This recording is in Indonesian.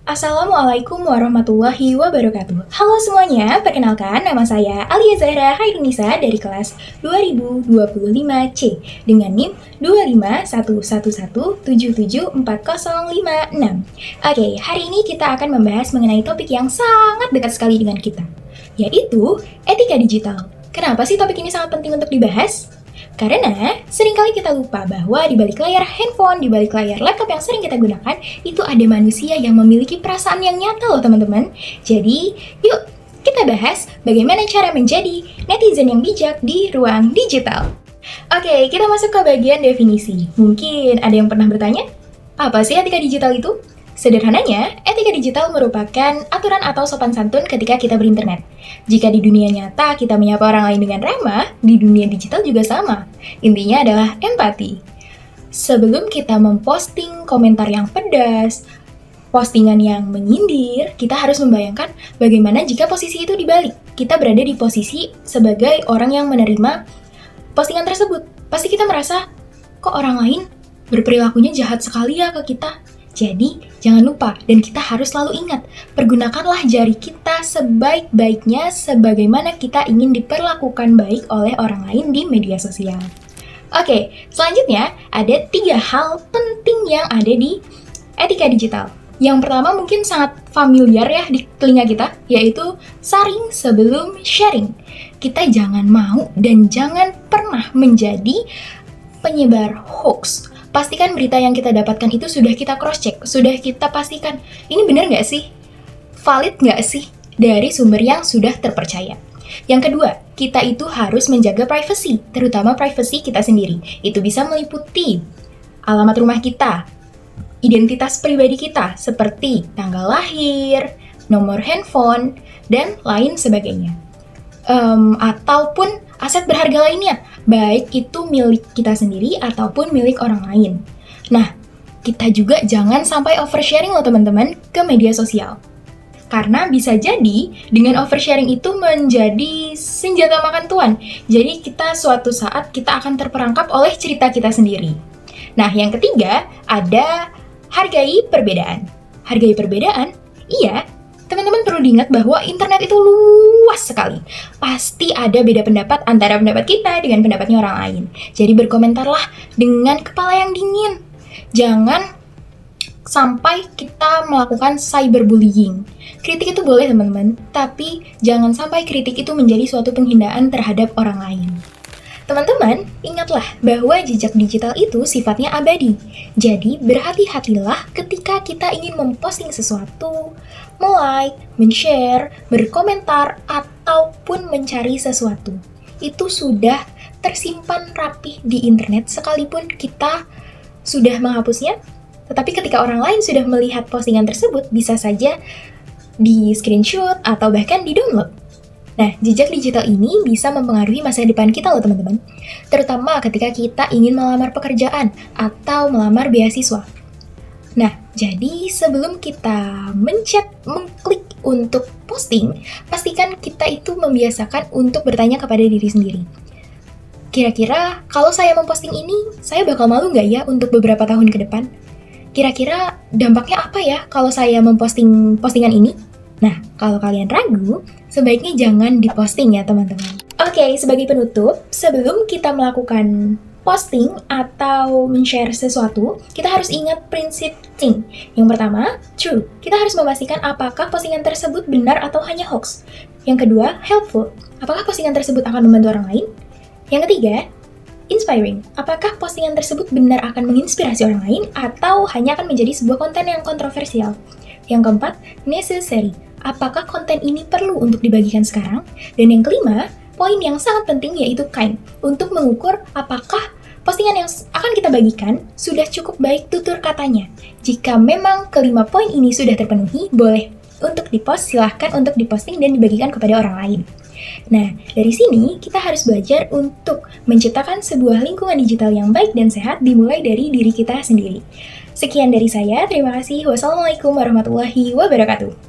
Assalamualaikum warahmatullahi wabarakatuh. Halo semuanya, perkenalkan nama saya Alia Zahra Hairunisa dari kelas 2025C dengan NIM 25111774056. Oke, hari ini kita akan membahas mengenai topik yang sangat dekat sekali dengan kita, yaitu etika digital. Kenapa sih topik ini sangat penting untuk dibahas? Karena seringkali kita lupa bahwa di balik layar handphone, di balik layar laptop yang sering kita gunakan, itu ada manusia yang memiliki perasaan yang nyata loh teman-teman. Jadi, yuk kita bahas bagaimana cara menjadi netizen yang bijak di ruang digital. Oke, kita masuk ke bagian definisi. Mungkin ada yang pernah bertanya, apa sih etika digital itu? Sederhananya, etika digital merupakan aturan atau sopan santun ketika kita berinternet. Jika di dunia nyata kita menyapa orang lain dengan ramah, di dunia digital juga sama. Intinya adalah empati. Sebelum kita memposting komentar yang pedas, postingan yang menyindir, kita harus membayangkan bagaimana jika posisi itu dibalik. Kita berada di posisi sebagai orang yang menerima postingan tersebut. Pasti kita merasa, kok orang lain berperilakunya jahat sekali ya ke kita. Jadi, jangan lupa dan kita harus selalu ingat, pergunakanlah jari kita sebaik-baiknya sebagaimana kita ingin diperlakukan baik oleh orang lain di media sosial. Oke, selanjutnya ada 3 hal penting yang ada di etika digital. Yang pertama mungkin sangat familiar ya di telinga kita, yaitu saring sebelum sharing. Kita jangan mau dan jangan pernah menjadi penyebar hoax. Pastikan berita yang kita dapatkan itu sudah kita cross-check, sudah kita pastikan, ini benar nggak sih? Valid nggak sih? Dari sumber yang sudah terpercaya. Yang kedua, kita itu harus menjaga privacy, terutama privacy kita sendiri. Itu bisa meliputi alamat rumah kita, identitas pribadi kita, seperti tanggal lahir, nomor handphone, dan lain sebagainya. Ataupun aset berharga lainnya, baik itu milik kita sendiri ataupun milik orang lain. Nah, kita juga jangan sampai oversharing loh teman-teman ke media sosial. Karena bisa jadi dengan oversharing itu menjadi senjata makan tuan. Jadi suatu saat kita akan terperangkap oleh cerita kita sendiri. Nah, yang ketiga ada hargai perbedaan. Hargai perbedaan? Iya. Teman-teman perlu diingat bahwa internet itu luas sekali. Pasti ada beda pendapat antara pendapat kita dengan pendapatnya orang lain. Jadi berkomentarlah dengan kepala yang dingin. Jangan sampai kita melakukan cyberbullying. Kritik itu boleh teman-teman, tapi jangan sampai kritik itu menjadi suatu penghinaan terhadap orang lain. Teman-teman, ingatlah bahwa jejak digital itu sifatnya abadi. Jadi, berhati-hatilah ketika kita ingin memposting sesuatu, like, men-share, berkomentar, ataupun mencari sesuatu. Itu sudah tersimpan rapih di internet sekalipun kita sudah menghapusnya. Tetapi ketika orang lain sudah melihat postingan tersebut, bisa saja di-screenshot atau bahkan di-download. Nah, jejak digital ini bisa mempengaruhi masa depan kita loh teman-teman. Terutama ketika kita ingin melamar pekerjaan atau melamar beasiswa. Nah, jadi sebelum kita mengklik untuk posting, pastikan kita itu membiasakan untuk bertanya kepada diri sendiri. Kira-kira kalau saya memposting ini, saya bakal malu nggak ya untuk beberapa tahun ke depan? Kira-kira dampaknya apa ya kalau saya memposting postingan ini? Nah, kalau kalian ragu, sebaiknya jangan diposting ya teman-teman. Oke, sebagai penutup, sebelum kita melakukan posting atau men-share sesuatu, kita harus ingat prinsip think. Yang pertama, true. Kita harus memastikan apakah postingan tersebut benar atau hanya hoax. Yang kedua, helpful. Apakah postingan tersebut akan membantu orang lain? Yang ketiga, inspiring. Apakah postingan tersebut benar akan menginspirasi orang lain atau hanya akan menjadi sebuah konten yang kontroversial? Yang keempat, necessary. Apakah konten ini perlu untuk dibagikan sekarang? Dan yang kelima, poin yang sangat penting yaitu kind. Untuk mengukur apakah postingan yang akan kita bagikan sudah cukup baik tutur katanya. Jika memang kelima poin ini sudah terpenuhi, boleh untuk di-post, silahkan untuk diposting dan dibagikan kepada orang lain. Nah, dari sini kita harus belajar untuk menciptakan sebuah lingkungan digital yang baik dan sehat dimulai dari diri kita sendiri. Sekian dari saya, terima kasih. Wassalamualaikum warahmatullahi wabarakatuh.